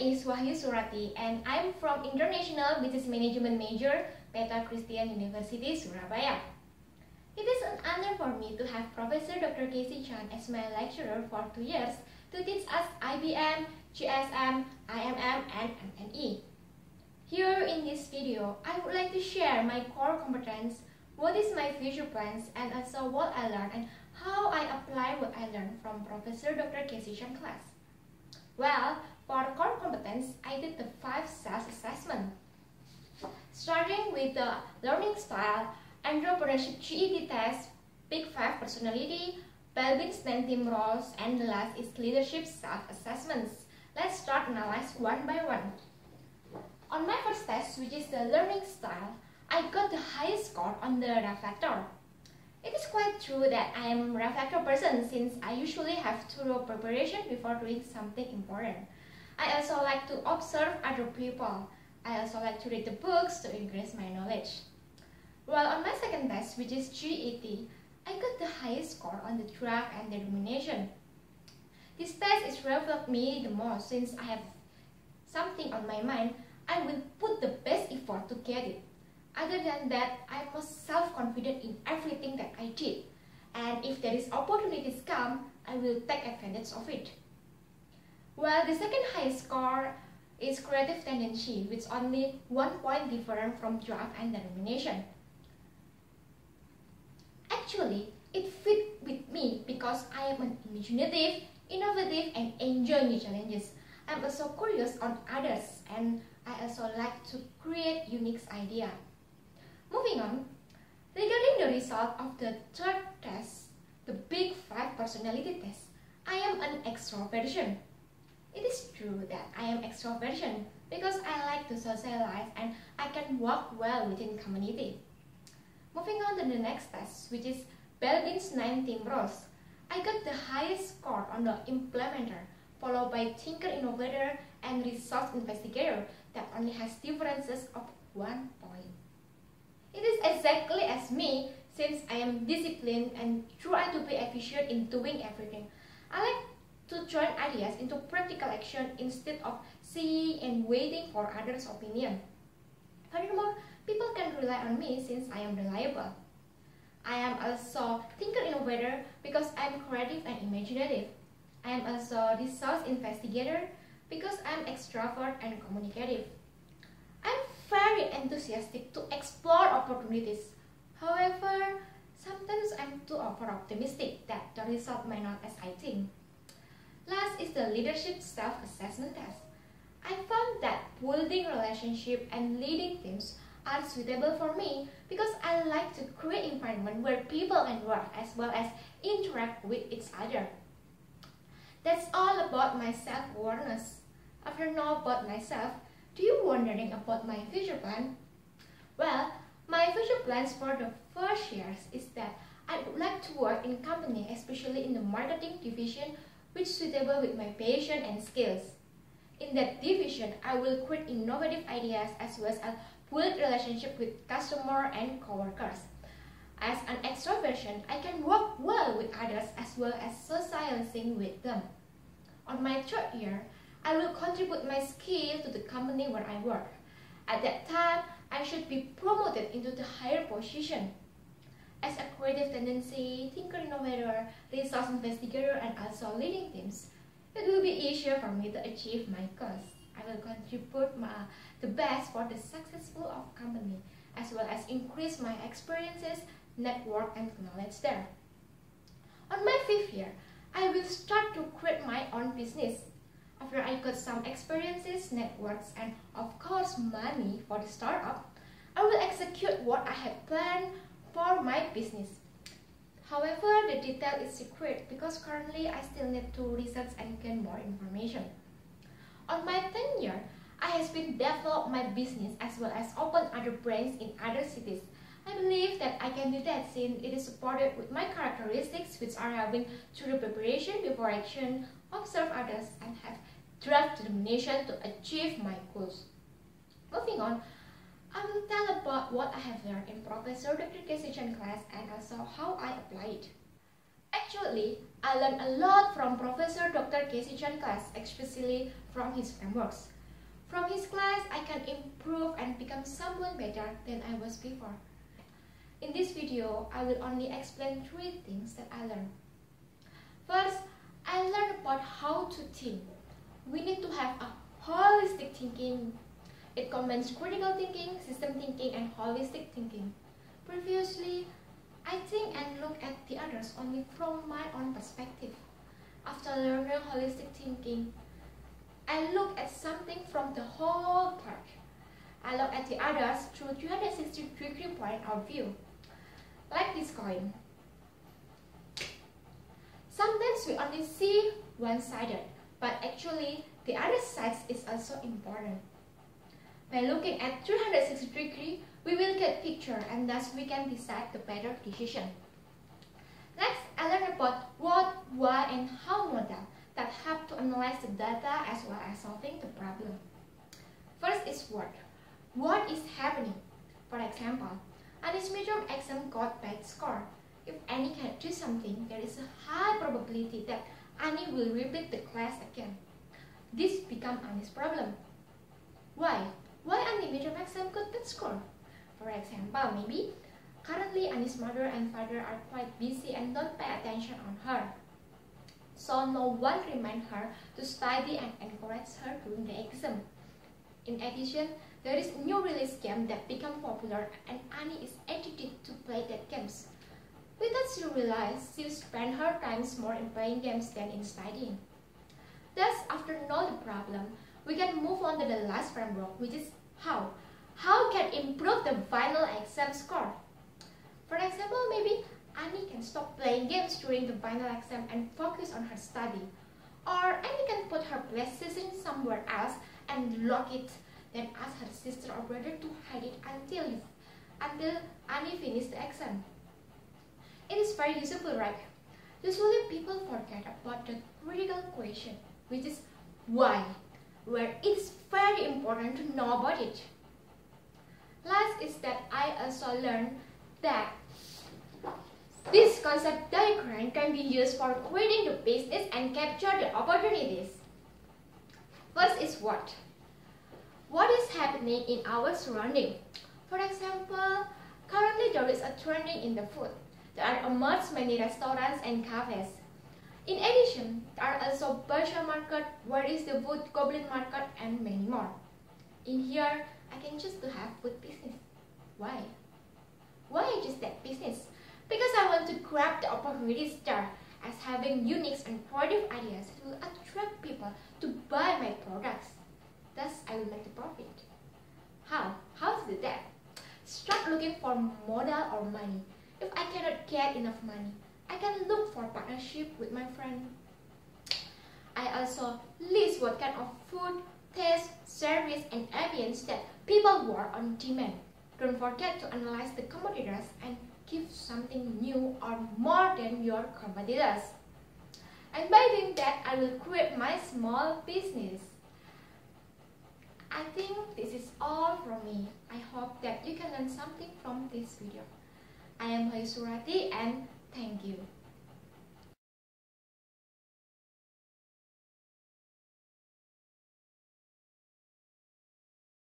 is Wahyu Surati and I'm from International Business Management major, Petra Christian University, Surabaya. It is an honor for me to have Professor Dr. Casey Chan as my lecturer for 2 years to teach us IBM, GSM, IMM, and MNE. Here in this video, I would like to share my core competence, what is my future plans, and also what I learned and how I apply what I learned from Professor Dr. Casey Chan class. Well, for core competence, I did the 5 self-assessment. Starting with the learning style, entrepreneurship GET test, Big 5 personality, Belbin's 9 team roles, and the last is leadership self-assessments. Let's start analyze one by one. On my first test, which is the learning style, I got the highest score on the reflector. It is quite true that I am a reflector person since I usually have thorough preparation before doing something important. I also like to observe other people. I also like to read the books to increase my knowledge. While on my second test, which is GET, I got the highest score on the drive and determination. This test is reflect me the most since I have something on my mind. I will put the best effort to get it. Other than that, I am self-confident in everything that I did. And if there is opportunities come, I will take advantage of it. While the second highest score is creative tendency, which only 1 point different from drive and determination. Actually, it fit with me because I am an imaginative, innovative, and enjoy new challenges. I'm also curious on others, and I also like to create unique ideas. Moving on, regarding the result of the third test, the Big 5 personality test, I am an extroversion. It is true that I am extroversion because I like to socialize and I can work well within community. Moving on to the next test, which is Belbin's 9 team roles. I got the highest score on the implementer, followed by thinker innovator and resource investigator that only has differences of 1 point. It is exactly as me since I am disciplined and try to be efficient in doing everything. I like to turn ideas into practical action instead of seeing and waiting for others' opinion. Furthermore, people can rely on me since I am reliable. I am also thinker innovator because I am creative and imaginative. I am also resource investigator because I am extrovert and communicative. I am very enthusiastic to explore opportunities. However, sometimes I am too over-optimistic that the result may not as I think. Last is the leadership self-assessment test. I found that building relationships and leading teams are suitable for me because I like to create environment where people can work as well as interact with each other. That's all about my self-awareness. After knowing about myself, do you wondering about my future plan? Well, my future plans for the first years is that I would like to work in company, especially in the marketing division, which is suitable with my passion and skills. In that division, I will create innovative ideas as well as build relationship with customer and coworkers. As an extroversion, I can work well with others as well as socializing with them. On my third year, I will contribute my skill to the company where I work. At that time, I should be promoted into the higher position. As a creative tendency, thinker innovator, resource investigator, and also leading teams, it will be easier for me to achieve my goals. I will contribute the best for the successful of company, as well as increase my experiences, network, and knowledge there. On my 5th year, I will start to create my own business. After I got some experiences, networks, and of course money for the startup, I will execute what I have planned for my business. However, the detail is secret because currently I still need to research and gain more information. On my 10th year, I have been develop my business as well as open other branches in other cities. I believe that I can do that since it is supported with my characteristics which are having thorough preparation before action, observe others, and have drive determination to achieve my goals. Moving on, I will tell about what I have learned in Professor Dr. Casey Chan class and also how I apply it. Actually, I learned a lot from Professor Dr. Casey Chan class, especially from his frameworks. From his class, I can improve and become someone better than I was before. In this video, I will only explain 3 things that I learned. First, I learned about how to think. We need to have a holistic thinking. It combines critical thinking, system thinking, and holistic thinking. Previously, I think and look at the others only from my own perspective. After learning holistic thinking, I look at something from the whole part. I look at the others through 360-degree point of view. Like this coin. Sometimes we only see one-sided, but actually the other side is also important. By looking at 360 degrees, we will get picture and thus we can decide the better decision. Next, I learned about what, why, and how model that help to analyze the data as well as solving the problem. First is what. What is happening? For example, Annie's midterm exam got bad score. If Annie can do something, there is a high probability that Annie will repeat the class again. This becomes Annie's problem. Why? Why Annie midterm exam got bad score? For example, maybe currently Annie's mother and father are quite busy and don't pay attention on her. So no one reminds her to study and encourage her during the exam. In addition, there is a new release game that become popular and Annie is addicted to play that games. Without she realize, she spends her time more in playing games than in studying. Thus, after knowing the problem, we can move on to the last framework, which is how. How can improve the final exam score? For example, maybe Annie can stop playing games during the final exam and focus on her study. Or Annie can put her PlayStation somewhere else and lock it, then ask her sister or brother to hide it until Annie finishes the exam. It is very useful, right? Usually people forget about the critical question, which is why, where it is very important to know about it. Last is that I also learned that this concept diagram can be used for creating the business and capture the opportunities. First is what. What is happening in our surrounding? For example, currently there is a trending in the food. There are emerged many restaurants and cafes. In addition, there are also Basha market, where is the wood goblin market, and many more. In here, I can choose to have food business. Why? Why just that business? Because I want to grab the opportunities there, as having unique and creative ideas will attract people to buy my products. Thus, I will make the profit. How? How to do that? Start looking for modal or money. If I cannot get enough money, I can look for partnership with my friend. I also list what kind of food, taste, service, and ambience that people want on demand. Don't forget to analyze the competitors and give something new or more than your competitors. And by doing that, I will create my small business. I think this is all from me. I hope that you can learn something from this video. I am Wahyu Surati and thank you.